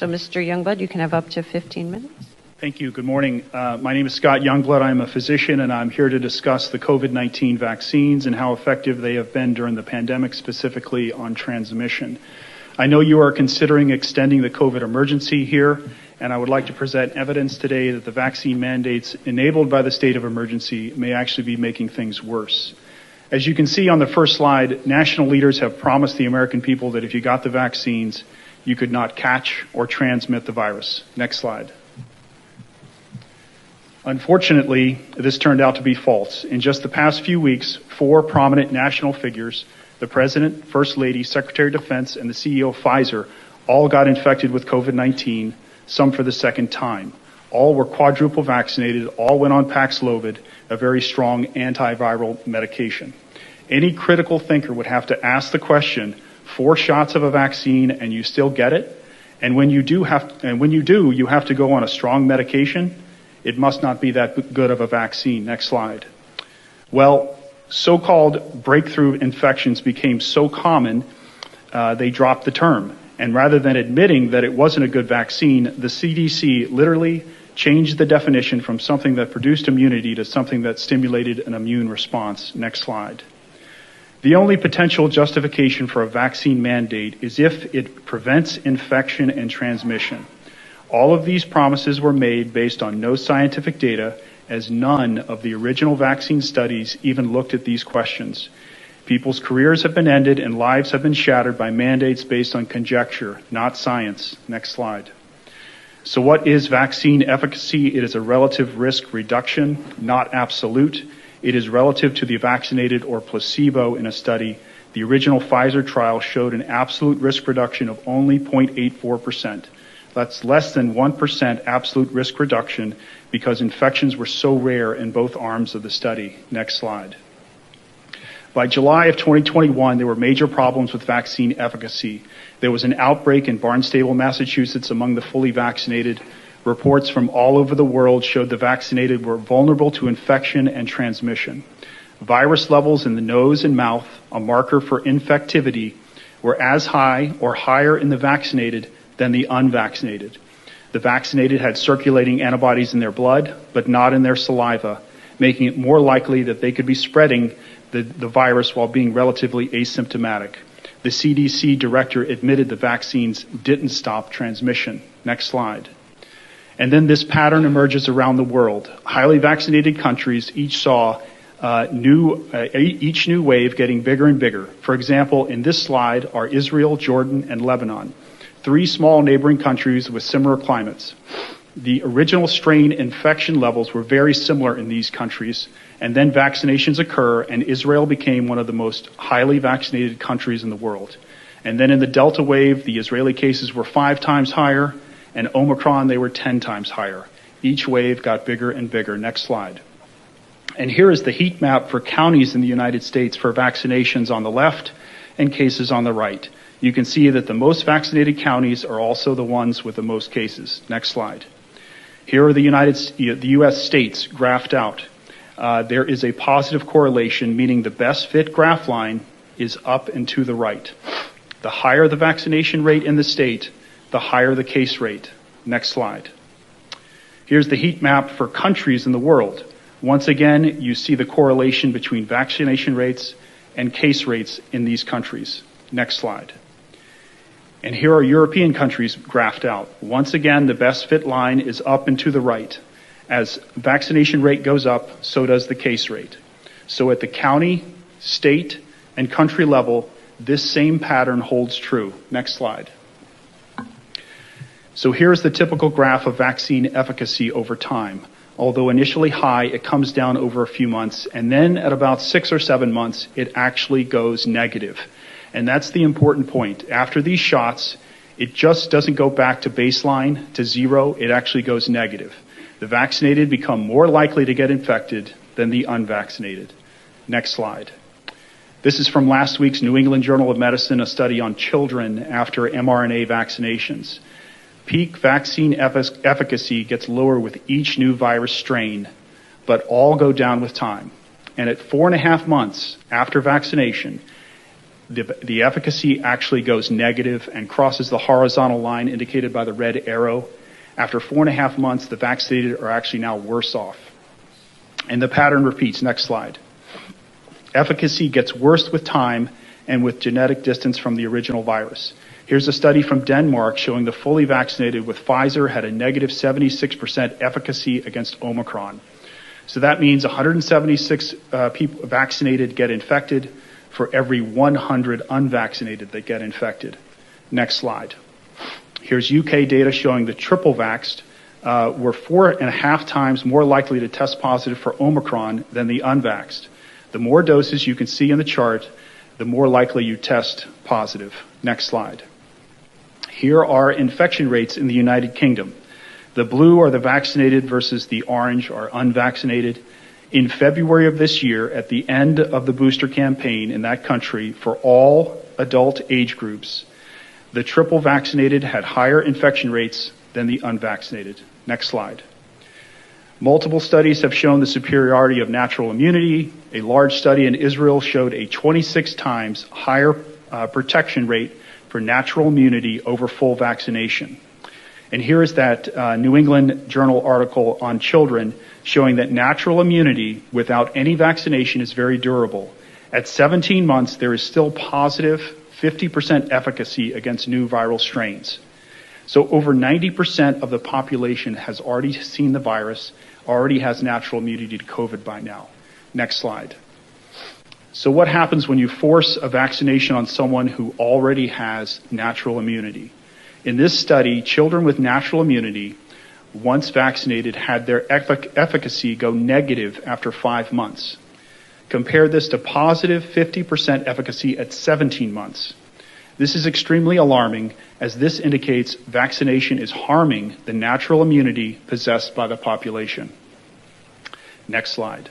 So, Mr. Youngblood, you can have up to 15 minutes. Thank you. Good morning. My name is Scot Youngblood. I'm a physician, and I'm here to discuss the COVID-19 vaccines and how effective they have been during the pandemic, specifically on transmission. I know you are considering extending the COVID emergency here, and I would like to present evidence today that the vaccine mandates enabled by the state of emergency may actually be making things worse. As you can see on the first slide, national leaders have promised the American people that if you got the vaccines, you could not catch or transmit the virus. Next slide. Unfortunately, this turned out to be false. In just the past few weeks, 4 prominent national figures, the President, First Lady, Secretary of Defense, and the CEO of Pfizer, all got infected with COVID-19, some for the second time. All were quadruple vaccinated, all went on Paxlovid, a very strong antiviral medication. Any critical thinker would have to ask the question, 4 shots of a vaccine and you still get it? And when you do, you have to go on a strong medication? It must not be that good of a vaccine. Next slide. Well, so-called breakthrough infections became so common, they dropped the term. And rather than admitting that it wasn't a good vaccine, the CDC literally changed the definition from something that produced immunity to something that stimulated an immune response. Next slide. The only potential justification for a vaccine mandate is if it prevents infection and transmission. All of these promises were made based on no scientific data, as none of the original vaccine studies even looked at these questions. People's careers have been ended and lives have been shattered by mandates based on conjecture, not science. Next slide. So what is vaccine efficacy? It is a relative risk reduction, not absolute. It is relative to the vaccinated or placebo in a study. The original Pfizer trial showed an absolute risk reduction of only 0.84%. That's less than 1% absolute risk reduction because infections were so rare in both arms of the study. Next slide. By July of 2021, there were major problems with vaccine efficacy. There was an outbreak in Barnstable, Massachusetts among the fully vaccinated. Reports from all over the world showed the vaccinated were vulnerable to infection and transmission. Virus levels in the nose and mouth, a marker for infectivity, were as high or higher in the vaccinated than the unvaccinated. The vaccinated had circulating antibodies in their blood, but not in their saliva, making it more likely that they could be spreading the virus while being relatively asymptomatic. The CDC director admitted the vaccines didn't stop transmission. Next slide. And then this pattern emerges around the world. Highly vaccinated countries each saw each new wave getting bigger and bigger. For example, in this slide are Israel, Jordan, and Lebanon, 3 small neighboring countries with similar climates. The original strain infection levels were very similar in these countries, and then vaccinations occur, and Israel became one of the most highly vaccinated countries in the world. And then in the Delta wave, the Israeli cases were 5 times higher, and Omicron, they were 10 times higher. Each wave got bigger and bigger. Next slide. And here is the heat map for counties in the United States for vaccinations on the left and cases on the right. You can see that the most vaccinated counties are also the ones with the most cases. Next slide. Here are the U.S. states graphed out. There is a positive correlation, meaning the best fit graph line is up and to the right. The higher the vaccination rate in the state, the higher the case rate. Next slide. Here's the heat map for countries in the world. Once again, you see the correlation between vaccination rates and case rates in these countries. Next slide. And here are European countries graphed out. Once again, the best fit line is up and to the right. As vaccination rate goes up, so does the case rate. So at the county, state, and country level, this same pattern holds true. Next slide. So here's the typical graph of vaccine efficacy over time. Although initially high, it comes down over a few months, and then at about 6 or 7 months, it actually goes negative. And that's the important point. After these shots, it just doesn't go back to baseline, to 0, it actually goes negative. The vaccinated become more likely to get infected than the unvaccinated. Next slide. This is from last week's New England Journal of Medicine, a study on children after mRNA vaccinations. Peak vaccine efficacy gets lower with each new virus strain, but all go down with time. And at 4.5 months after vaccination, the efficacy actually goes negative and crosses the horizontal line indicated by the red arrow. After 4.5 months, the vaccinated are actually now worse off. And the pattern repeats. Next slide. Efficacy gets worse with time and with genetic distance from the original virus. Here's a study from Denmark showing the fully vaccinated with Pfizer had a negative 76% efficacy against Omicron. So that means 176 people vaccinated get infected for every 100 unvaccinated that get infected. Next slide. Here's UK data showing the triple vaxxed were 4.5 times more likely to test positive for Omicron than the unvaxxed. The more doses you can see in the chart, the more likely you test positive. Next slide. Here are infection rates in the United Kingdom. The blue are the vaccinated versus the orange are unvaccinated. In February of this year, at the end of the booster campaign in that country for all adult age groups, the triple vaccinated had higher infection rates than the unvaccinated. Next slide. Multiple studies have shown the superiority of natural immunity. A large study in Israel showed a 26 times higher protection rate for natural immunity over full vaccination. And here is that New England Journal article on children showing that natural immunity without any vaccination is very durable. At 17 months, there is still positive 50% efficacy against new viral strains. So over 90% of the population has already seen the virus, already has natural immunity to COVID by now. Next slide. So what happens when you force a vaccination on someone who already has natural immunity? In this study, children with natural immunity, once vaccinated, had their efficacy go negative after 5 months. Compare this to positive 50% efficacy at 17 months. This is extremely alarming, as this indicates vaccination is harming the natural immunity possessed by the population. Next slide.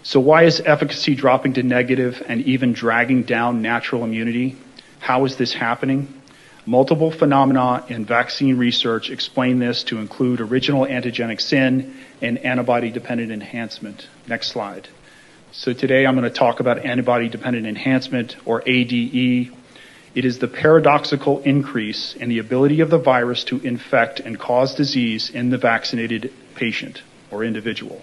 So why is efficacy dropping to negative and even dragging down natural immunity? How is this happening? Multiple phenomena in vaccine research explain this to include original antigenic sin and antibody-dependent enhancement. Next slide. So today I'm going to talk about antibody-dependent enhancement, or ADE. It is the paradoxical increase in the ability of the virus to infect and cause disease in the vaccinated patient or individual.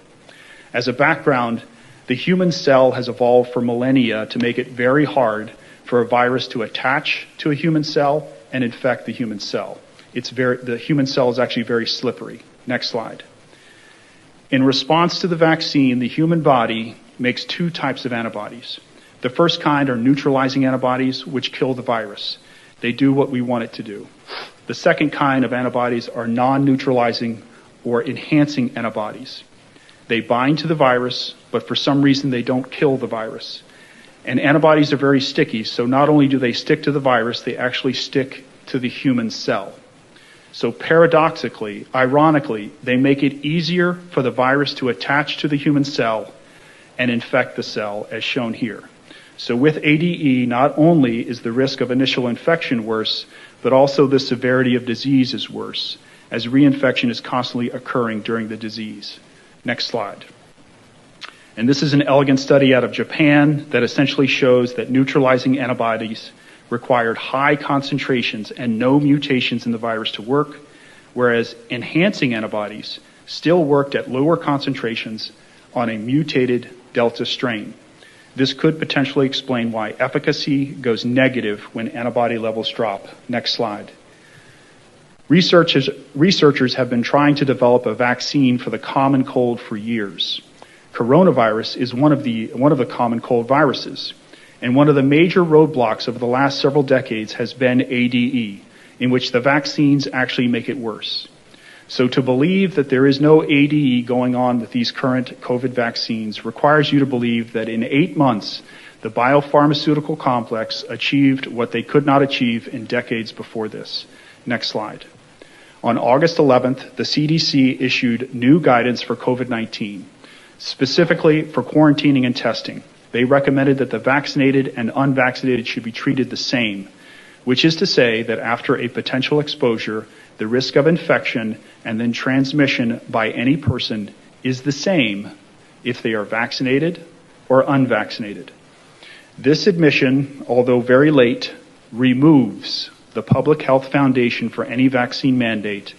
As a background, the human cell has evolved for millennia to make it very hard for a virus to attach to a human cell and infect the human cell. The human cell is actually very slippery. Next slide. In response to the vaccine, the human body makes 2 types of antibodies. The first kind are neutralizing antibodies, which kill the virus. They do what we want it to do. The second kind of antibodies are non-neutralizing or enhancing antibodies. They bind to the virus, but for some reason they don't kill the virus. And antibodies are very sticky, so not only do they stick to the virus, they actually stick to the human cell. So paradoxically, ironically, they make it easier for the virus to attach to the human cell and infect the cell, as shown here. So with ADE, not only is the risk of initial infection worse, but also the severity of disease is worse, as reinfection is constantly occurring during the disease. Next slide. And this is an elegant study out of Japan that essentially shows that neutralizing antibodies required high concentrations and no mutations in the virus to work, whereas enhancing antibodies still worked at lower concentrations on a mutated Delta strain. This could potentially explain why efficacy goes negative when antibody levels drop. Next slide. Researchers have been trying to develop a vaccine for the common cold for years. Coronavirus is one of the common cold viruses, and one of the major roadblocks over the last several decades has been ADE, in which the vaccines actually make it worse. So to believe that there is no ADE going on with these current COVID vaccines requires you to believe that in 8 months, the biopharmaceutical complex achieved what they could not achieve in decades before this. Next slide. On August 11th, the CDC issued new guidance for COVID-19, specifically for quarantining and testing. They recommended that the vaccinated and unvaccinated should be treated the same, which is to say that after a potential exposure, the risk of infection and then transmission by any person is the same if they are vaccinated or unvaccinated. This admission, although very late, removes the Public Health Foundation for any vaccine mandate,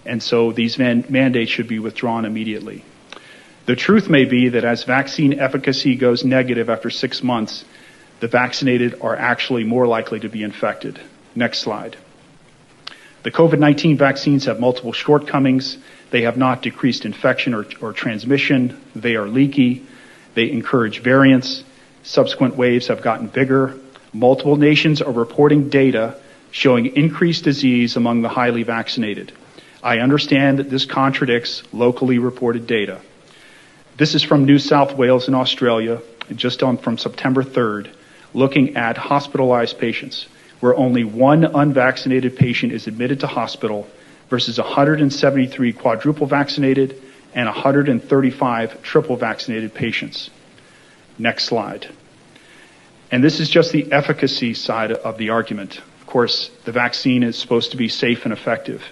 and so these mandates should be withdrawn immediately. The truth may be that as vaccine efficacy goes negative after 6 months, the vaccinated are actually more likely to be infected. Next slide. The COVID-19 vaccines have multiple shortcomings. They have not decreased infection or transmission. They are leaky. They encourage variants. Subsequent waves have gotten bigger. Multiple nations are reporting data showing increased disease among the highly vaccinated. I understand that this contradicts locally reported data. This is from New South Wales in Australia, from September 3rd, looking at hospitalized patients, where only one unvaccinated patient is admitted to hospital versus 173 quadruple vaccinated and 135 triple vaccinated patients. Next slide. And this is just the efficacy side of the argument. Of course, the vaccine is supposed to be safe and effective.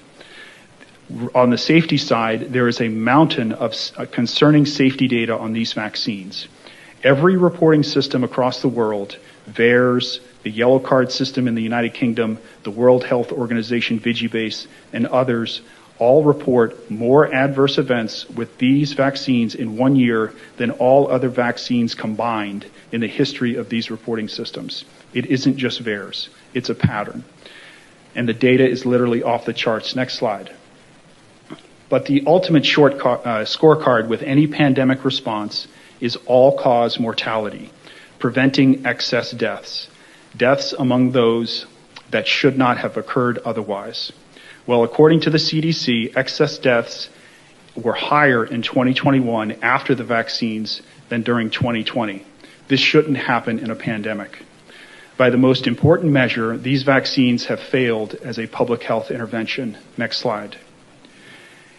On the safety side, there is a mountain of concerning safety data on these vaccines. Every reporting system across the world, VAERS, the Yellow Card system in the United Kingdom, the World Health Organization Vigibase, and others, all report more adverse events with these vaccines in 1 year than all other vaccines combined in the history of these reporting systems. It isn't just VAERS, it's a pattern. And the data is literally off the charts. Next slide. But the ultimate scorecard with any pandemic response is all-cause mortality, preventing excess deaths, deaths among those that should not have occurred otherwise. Well, according to the CDC, excess deaths were higher in 2021 after the vaccines than during 2020. This shouldn't happen in a pandemic. By the most important measure, these vaccines have failed as a public health intervention. Next slide.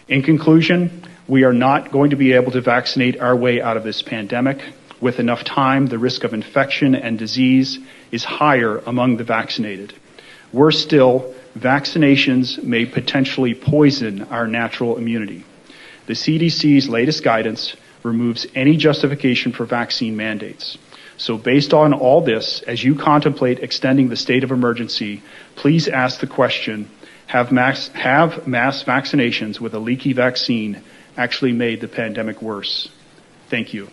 In conclusion, we are not going to be able to vaccinate our way out of this pandemic. With enough time, the risk of infection and disease is higher among the vaccinated. Worse still, vaccinations may potentially poison our natural immunity. The CDC's latest guidance removes any justification for vaccine mandates. So based on all this, as you contemplate extending the state of emergency, please ask the question, have mass vaccinations with a leaky vaccine actually made the pandemic worse? Thank you.